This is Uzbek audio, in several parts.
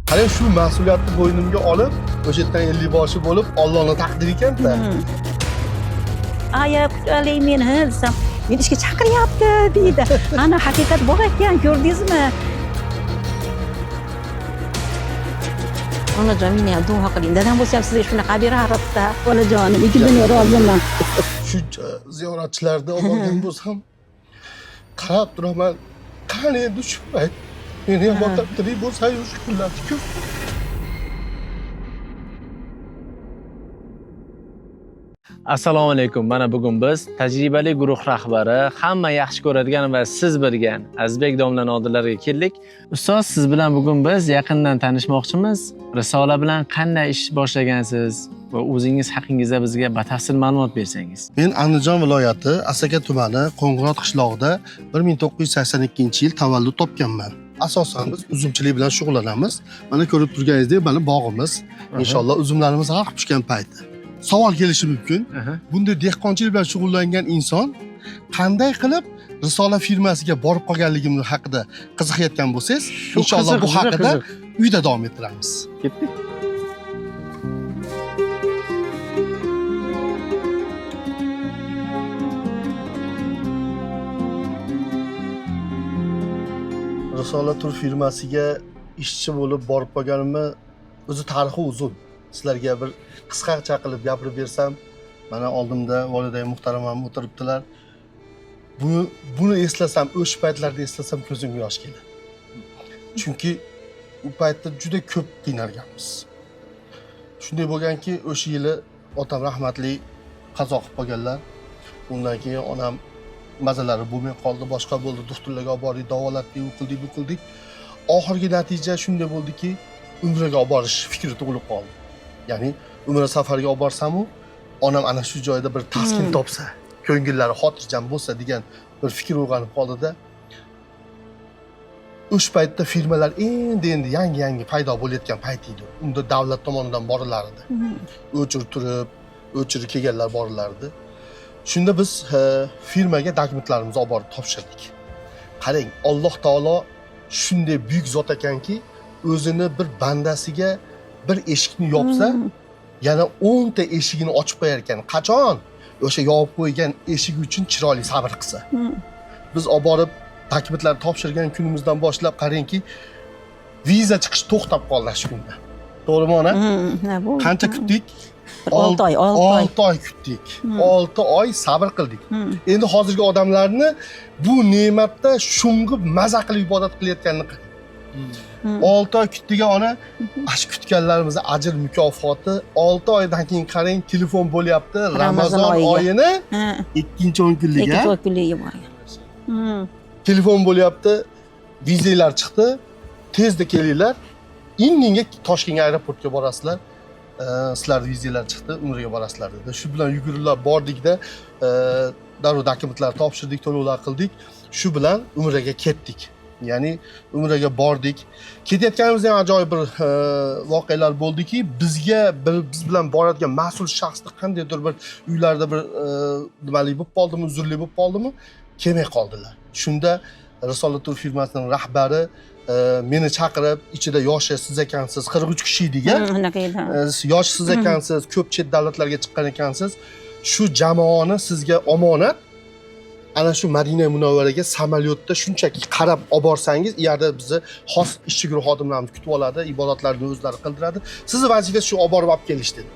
Qarang, shu mas'uliyatni bo'ynimga olib, o'sha yerdan 50 boshi bo'lib, Allohning taqdiri ekan-da. Aya kutali men desam, meni ishga chaqiryapti deydi. Ana haqiqat bor ekan, ko'rdingizmi? Onajon, meni ham duo qiling. Dadam bo'lsa ham sizga shunaqa berardi-da. Onajonim, ikkidan roziman. Shuncha ziyoratchilarni olib borgan bo'lsam, qarab turaman. Qani endi shu payt meni ham otib tirik bo'lsa-yu shu kunlarni ko'p. Assalomu alaykum. Mana bugun biz tajribali guruh rahbari, hamma yaxshi ko'radigan va siz bilgan Azizbek domlaning oldilariga keldik. Ustoz, siz bilan bugun biz yaqindan tanishmoqchimiz. Risola bilan qanday ish boshlagansiz va o'zingiz haqingizda bizga batafsil ma'lumot bersangiz. Men Andijon viloyati Asaka tumani Qo'ng'irot qishlog'ida 1982-yil tavallud topganman. Asosan biz uzumchilik bilan shug'ullanamiz. Mana ko'rib turganingizdek, mana bog'imiz. Inshaalloh uzumlarimiz har pishgan payti. Savol kelishi mumkin. Bunday dehqonchilik bilan shug'ullangan inson qanday qilib Risola firmasiga borib qolganligim haqida qiziqayotgan bo'lsangiz, inshaalloh bu haqida uyda davom ettiramiz. Ketdik. Risola tur firmasiga ishchi bo'lib borib qolganimni o'zi tarixi uzun. Sizlarga bir qisqacha qilib gapirib bersam, mana oldimda voliday muhtaramam o'tiribdilar. Buni eslasam, o'sha paytlarda eslasam ko'zimga yosh keladi. Chunki u paytda juda ko'p qiynalganmiz. Shunday bo'lganki, o'sha yili otam rahmatli qazo qilib qolganlar. Undan keyin onam mazalari bo'lmay qoldi, boshqa bo'ldi, doktorlarga olib bordik, davolatdik, u qildik, bu qildik. Oxirgi natija shunday bo'ldiki, umraga olib borish fikri tug'ilib qoldi. Ya'ni umra safariga olib borsam-u, onam ana shu joyda bir taskin topsa, ko'ngillari xotirjam bo'lsa degan bir fikr uyg'onib qoldi-da. O'sha paytda firmalar endi yangi paydo bo'layotgan payt edi. Unda davlat tomonidan borilardi. O'chirib turib, o'chirib kelganlar borilardi. Shunda biz firmaga dokumentlarimizni olib borib topshirdik. Qarang, Alloh taolo shunday buyuk zot ekanki, o'zini bir bandasiga bir eshikni yopsa, yana 10 ta eshigini ochib qo'yar ekan. Qachon? O'sha yopib qo'ygan eshik uchun chiroyli sabr qilsa. Biz olib borib dokumentlarni topshirgan kunimizdan boshlab qarangki, viza chiqish to'xtab qoldi shu kunda. To'g'rimi ona? Qancha kutdik? 6 oy. 6 oy kutdik. 6 oy sabr qildik. Endi hozirgi odamlarni bu ne'matda sho'ng'ib maza qilib ibodat qilayotganini 6 oy kutdik ona. Ash kutganlarimiz ajr mukofoti 6 oydan keyin qarang, telefon bo'lyapti. Ramazon oyini 2-10 kunliga. 2-10 kunliga borgan. Telefon bo'lyapti. Vizalar chiqdi. Tezda kelinglar. Indinga Toshkent aeroportga borasizlar. Sizlar vizalar chiqdi, umraga borasizlar dedi. Shu bilan yugurilib bordikda, darrov dokumentlarni topshirdik, to'lovlar qildik. Shu bilan umraga ketdik. Ya'ni umraga bordik. Ketayotganimizda ham ajoyib bir voqealar bo'ldiki, biz bilan boradigan mas'ul shaxsni qandaydir bir uylarda bir nimali bo'lib qoldimi, uzrli bo'lib qoldimi, kelmay qoldilar. Shunda Risola tur firmasining rahbari meni chaqirib, ichida yoshi siz ekansiz, 43 kishi edik-a. Unaqa edi. Yosh siz ekansiz, ko'p chet davlatlarga chiqqan ekansiz. Shu jamoani sizga omonat ana shu Madina Munavvaraga samolyotda shunchaki qarab olib borsangiz, u yerda bizni xos ishchi guruh xodimlarimiz kutib oladi, ibodatlarni o'zlari qildiradi. Sizning vazifangiz shu olib borib kelishdi dedi.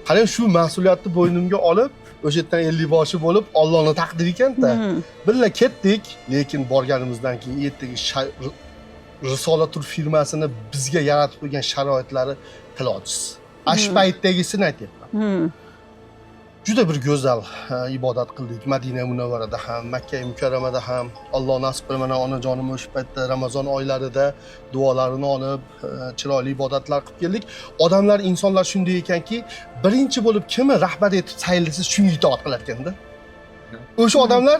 Qarang, shu mas'uliyatni bo'ynimga olib, o'sha yerdan 50 boshi bo'lib, Allohning taqdiri ekan-da. Billa ketdik, lekin borganimizdan keyin ertaga Risola tur firmasini bizga yaratib qo'ygan sharoitlari tilojiz. Ash paytdagisini aytyapman. Juda bir go'zal ibodat qildik. Madina Munavvarada ham, Makka Mukarramada ham. Alloh nasib qilsa, mana onajonim o'sha paytda Ramazon oylarida duolarini olib, chiroyli ibodatlar qilib keldik. Odamlar, insonlar shunday ekanki, birinchi bo'lib kimni rahbar etib saylasangiz, shunga itoat qilar ekanda. O'sha odamlar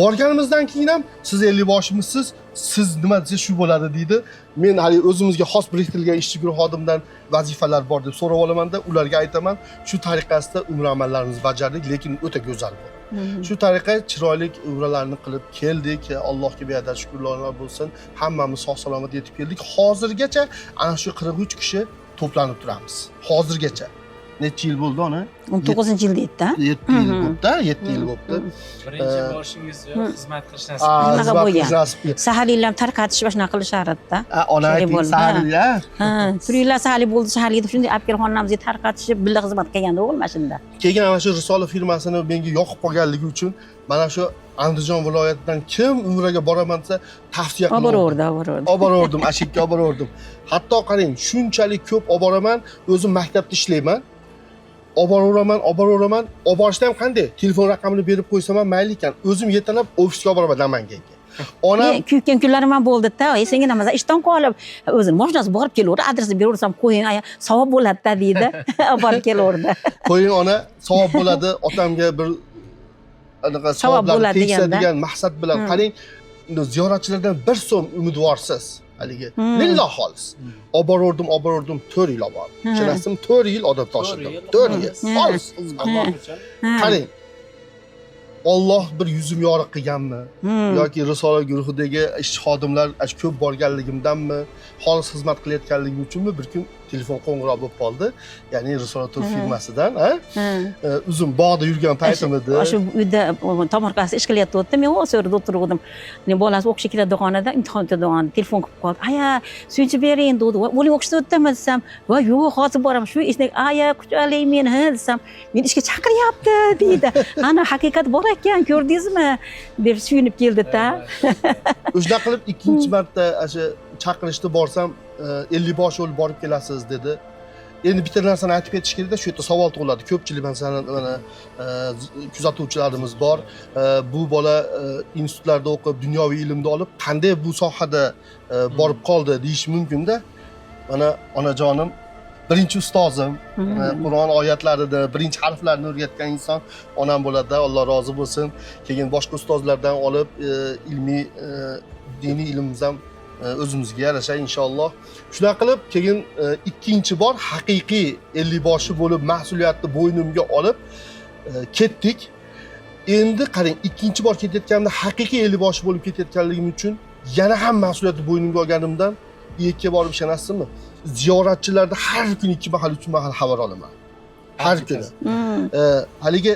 borganimizdan keyin ham siz 50 boshimisiz, siz nima desangiz shu bo'ladi deydi. Men hali o'zimizga xos biriktirilgan ishchi guruh xodimdan vazifalar bor deb so'rab olaman-da, ularga aytaman, shu tariqasida umra amallarimizni bajardik, lekin o'ta go'zal bo'ldi. Shu tariqa chiroyli umralarni qilib keldik. Allohga beadad shukrlar bo'lsin. Hammamiz sog' salomat yetib keldik. Hozirgacha ana shu 43 kishi to'planib turamiz. Hozirgacha. Necha yil bo'ldi ona? 19-yil deydi-da. 7 yil bo'ldi, 7 yil bo'ldi. Birinchi borishingiz xizmat qilish nasib Shunaqa bo'lgan. nasib. Saharliklar tarqatish va shunaqa qilishardi-da. Ona ayting bo'ldi. saharliklar. Ha, turinglar saharlik bo'ldi, saharlik deb shunday olib kelib xonamizga tarqatishib, birga xizmat qilganda o'g'il mashina. Keyin ana shu Risola firmasini menga yoqib qolganligi uchun mana shu Andijon viloyatidan kim umraga boraman desa tavsiya Olib qilaman. boraverdi. Olib boraverdim, ashikka olib boraverdim. Hatto qarang, shunchalik ko'p olib boraman, o'zim maktabda ishlayman. Olib boraveraman. Olib borishda ham qanday? Telefon raqamini berib qo'ysam ham mayli ekan. O'zim yetalab ofisga olib boraman Namanganga. Onam Kuygan kunlarim ham bo'ldi-da. Senga nima ishdan qolib, o'zini mashinasi borib kelaverdi, adresni beraversam qo'ying, savob bo'ladi-da deydi. Olib borib kelaverdi. qo'ying ona, savob bo'ladi, otamga bir anaqa savoblar tegsa degan maqsad bilan qarang, ziyoratchilardan 1 so'm umidvorsiz. Haligi lillah xolis. Olib boraverdim, 4 yil olib bordim. Tushunasizmi? 4 yil odob toshirdim. 4 yil. Xolis. Qarang. Alloh bir yuzim yoriq qilganmi yoki Risola guruhidagi ish xodimlar ko'p borganligimdanmi, xolis xizmat qilayotganligim uchunmi bir kun telefon qo'ng'iroq bo'lib qoldi. Ya'ni Risola tur firmasidan, o'zim bog'da yurgan paytim edi. Shu uyda tomorqasi ish qilayotdi. Men o'sirda o'tirgandim. Men bolasi o'qishga keladiganida imtihon o'tadigan telefon qilib qoldi. Aya, suyunchi bering dedi. O'ling o'qishga o'tdimi desam, "Va yo'q, hozir boraman." Shu ishni aya kuchalik meni desam, "Men ishga chaqiryapti" deydi. Ana haqiqat bor ekan, ko'rdingizmi? deb suyunib keldi-da. O'shda qilib ikkinchi marta o'sha chaqirishda borsam 50 bosh yo'l borib kelasiz dedi. Endi bitta narsani aytib ketish kerak-da, shu yerda savol tug'iladi. Ko'pchilik masalan mana kuzatuvchilarimiz bor. Bu bola institutlarda o'qib, dunyoviy ilmni olib, qanday bu sohada borib qoldi deyish mumkin-da. Mana onajonim birinchi ustozim, Qur'on oyatlarida birinchi harflarni o'rgatgan inson onam bo'ladi, Alloh rozi bo'lsin. Keyin boshqa ustozlardan olib ilmiy diniy ilmimiz ham o'zimizga yarasha inshaalloh. Shuna qilib keyin ikkinchi bor haqiqiy 50 boshi bo'lib mas'uliyatni bo'ynimga olib ketdik. Endi qarang, ikkinchi bor ketayotganda haqiqiy 50 boshi bo'lib ketayotganligim uchun yana ham mas'uliyatni bo'ynimga olganimdan uyga borib ishonasizmi? Ziyoratchilarda har kun 2 mahal 3 mahal xabar olaman. Har kuni. Haligi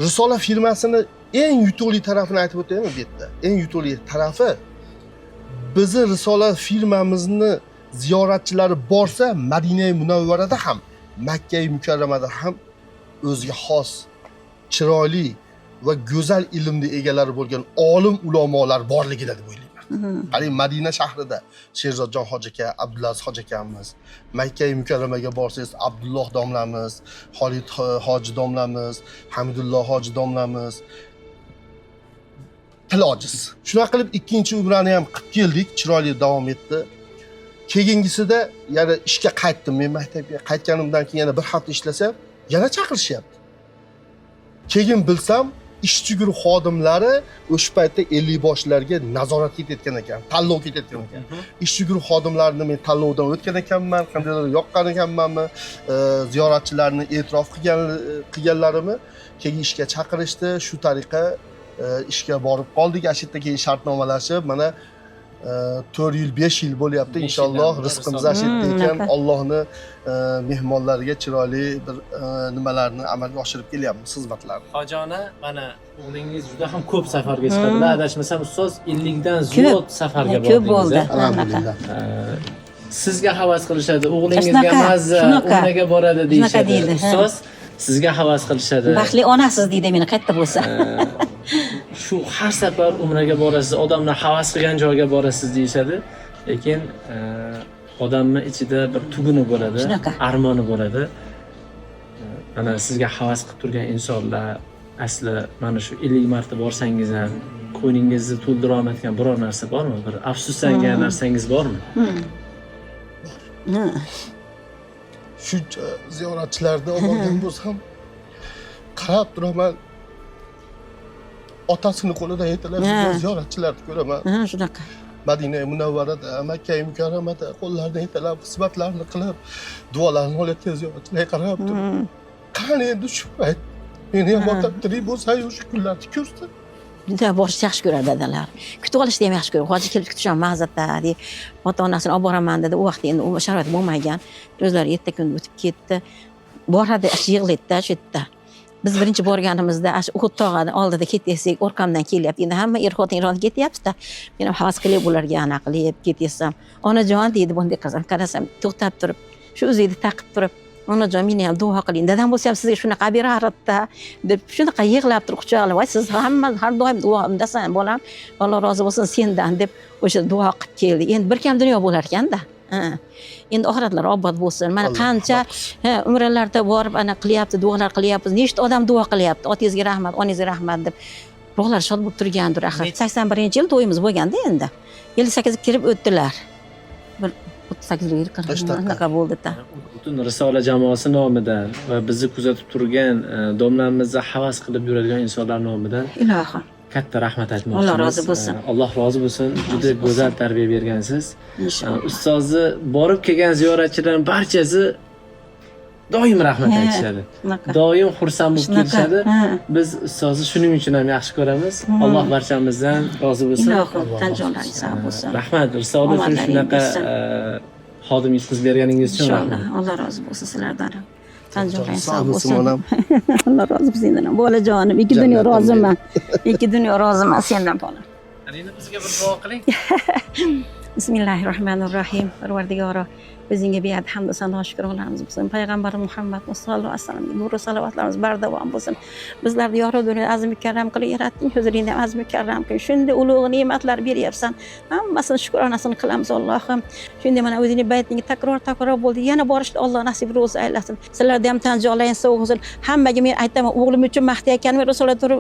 Risola firmasini eng yutuqli tarafini aytib o'taymi bu yerda? Eng yutuqli tarafi bizni Risola firmamizni ziyoratchilari borsa, Madina Munavvarada ham, Makka Mukarramada ham o'ziga xos, chiroyli va go'zal ilmni egalari bo'lgan olim ulamolar borligida deb o'ylayman. Qarang, Madina shahrida Sherzodjon hoji aka, Abdulaziz hoji akamiz, Makka Mukarramaga borsangiz Abdulloh domlamiz, Xolid hoji domlamiz, Hamdulloh hoji domlamiz til ojiz. Shuna qilib ikkinchi umrani ham qilib keldik, chiroyli davom etdi. Keyingisida yana ishga qaytdim. Men maktabga qaytganimdan keyin yana bir hafta ishlasam, yana chaqirishyapti. Keyin bilsam, ishchi guruh xodimlari o'sha paytda 50 boshlarga nazorat etayotgan ekan, tanlov ketayotgan ekan. Ishchi guruh xodimlarini men tanlovdan o'tgan ekanman, qandaydir yoqqan ekanmanmi, ziyoratchilarni e'tirof qilganlarimni keyin ishga chaqirishdi. Shu tariqa ishga borib qoldik. Ashitda keyin shartnomalashib, mana 4 yil, 5 yil bo'lyapti. Inshaalloh rizqimiz ashitda ekan. Allohni mehmonlariga chiroyli bir nimalarni amalga oshirib kelyapmiz, xizmatlarni. Hojona, mana o'g'lingiz juda ham ko'p safarga chiqadilar. Adashmasam, ustoz 50 dan ziyod safarga bordingiz. Ko'p bo'ldi. Alhamdulillah. Sizga havas qilishadi, o'g'lingizga mazza, unaga boradi deyishadi. Ustoz sizga havas qilishadi. Baxtli onasiz deydi meni qayerda bo'lsa. Shu har safar umraga borasiz, odamlar havas qilgan joyga borasiz deyishadi. Lekin odamning ichida bir tuguni bo'ladi, armoni bo'ladi. Mana sizga havas qilib turgan insonlar asli mana shu 50 marta borsangiz ham ko'nglingizni to'ldira olmayotgan biror narsa bormi? Bir afsuslangan narsangiz bormi? Shuncha ziyoratchilarni olgan bo'lsam, qarab turaman. Otasini qo'lidan yetalab ziyoratchilarni ko'raman. Shunaqa. Madina Munavvarada, Makka Mukarramada qo'llaridan yetalab xizmatlarni qilib, duolarni olayotgan ziyoratchilarga qarab turib, qani endi shu payt Meni ham ota tirik bo'lsa-yu shu kunlarni ko'rsa. Juda borishni yaxshi ko'radi dadalar. Kutib olishni ham yaxshi ko'radi. Hozir kelib kutisham ma'zatda deb ota-onasini olib boraman dedi. U vaqtda endi u sharoit bo'lmagan. O'zlari erta kun o'tib ketdi. Boradi, yig'laydida shu yerda. Biz birinchi borganimizda shu Uhud tog'ani oldida ketsak, orqamdan kelyapti. Endi hamma er-xotin iron ketyapti-da. Men ham havas qilib ularga ana qilib ketaysam, "Onajon" deydi bunday qilsam, qarasam to'xtab turib, shu o'zingni taqib turib, "Onajon, meni ham duo qiling. Dadam bo'lsa ham sizga shunaqa berardi-da" deb shunaqa yig'lab turib quchoqlab, "Voy, siz hamma har doim duomdasan, bolam. Alloh rozi bo'lsin sendan" deb o'sha duo qilib keldi. Endi bir kam dunyo bo'lar ekanda. Endi oxiratlar obod bo'lsin. Mana qancha umralarda borib ana qilyapti, duolar qilyapmiz. Nechta odam duo qilyapti. Otangizga rahmat, onangizga rahmat deb. Ruhlar shod bo'lib turgandir axir. 81-yil to'yimiz bo'lganda endi. 58 ga kirib o'tdilar. Bir 38 yil qanaqa bo'ldi-da. Butun Risola jamoasi nomidan va bizni kuzatib turgan domlamizni havas qilib yuradigan insonlar nomidan Ilohim. katta rahmat aytmoqchimiz. Alloh rozi bo'lsin. Alloh rozi bo'lsin. Juda go'zal tarbiya bergansiz. Inshaalloh. Ustozni borib kelgan ziyoratchilarning barchasi doim rahmat aytishadi. Doim xursand bo'lib kelishadi. Biz ustozni shuning uchun ham yaxshi ko'ramiz. Alloh barchamizdan rozi bo'lsin. Ilohim, tan jonlaringiz sog' bo'lsin. Rahmat Risola uchun shunaqa xodim yetqizib berganingiz uchun. Inshaalloh. Alloh rozi bo'lsin sizlardan. Tan jonlaringiz Sog' sog' bo'lsin bo'lsin. onam. Alloh rozi bo'lsin sendan. Bolajonim, ikki dunyo roziman. Ikki dunyo roziman sendan bolam. Endi bizga bir duo qiling. Bismillahirrohmanirrohim. Parvardigoro, o'zingga bead hamd va sano shukrlarimiz bo'lsin. Payg'ambar Muhammad sallallohu alayhi vasallamga nur va salovatlarimiz bardavom bo'lsin. Bizlarni yorug' dunyoda azim mukarram qilib yaratding, huzuringda azim mukarram qilib. Shunday ulug' ne'matlar beryapsan. Hammasini shukronasini qilamiz Allohim. Shunday mana o'zingning baytingga takror bo'ldi. Yana borishni Alloh nasib ro'zi aylasin. Sizlarga ham tan joylaringiz sog' bo'lsin. Hammaga men aytaman, o'g'lim uchun maqtayotganim Rasululloh turib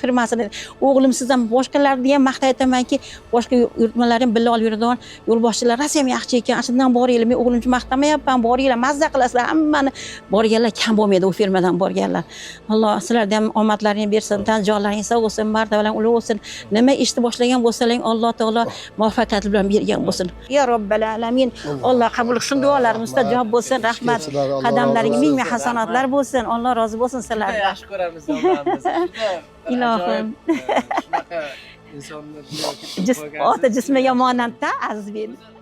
firmasini. O'g'lim sizdan boshqalarni ham maqtaytamanki, boshqa yurtmalar ham billa olib yuradigan yo'lboshchilar rosa ham yaxshi ekan. Shundan boringlar. Men o'g'lim uchun maqtamayapman. Boringlar, mazza qilasizlar. Hammani borganlar kam bo'lmaydi u firmadan borganlar. Alloh sizlarga ham omadlaringizni bersin, tan joylaringiz sog' bo'lsin, martabalar ulug' bo'lsin. Nima ishni boshlagan bo'lsalaring, Alloh taolo muvaffaqiyat bilan bergan bo'lsin. Ya Robbal alamin. Alloh qabul qilsin, duolarimiz ijob bo'lsin. Rahmat. Qadamlaringga ming hasanatlar bo'lsin. Alloh rozi bo'lsin sizlardan. Yaxshi ko'ramiz domlamiz. Ilohim. Shunaqa insonni Ota jismiga monandda aziz berdi.